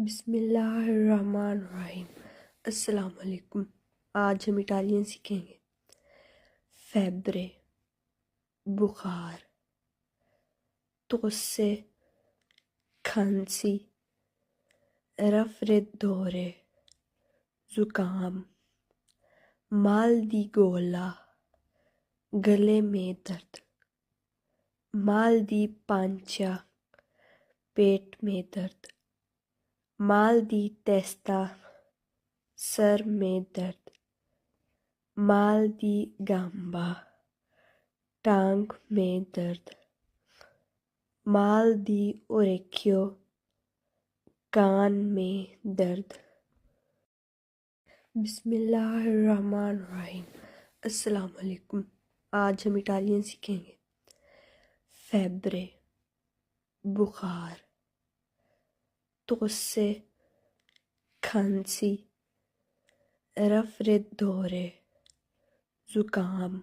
بسم اللہ الرحمن الرحیم۔ السلام علیکم۔ آج ہم اٹالین سیکھیں گے۔ فیبرے بخار، توسے کھانسی، رفردورے زکام، مال دی گولا گلے میں درد، مال دی پانچا پیٹ میں درد، مال دی تیستا سر میں درد، مال دی گامبا ٹانگ میں درد، مال دی اوریکیو کان میں درد۔ بسم اللہ الرحمن الرحیم۔ السلام علیکم۔ آج ہم اٹالین سیکھیں گے۔ فیبرے بخار، توسے کھانسی، رفردورے زکام،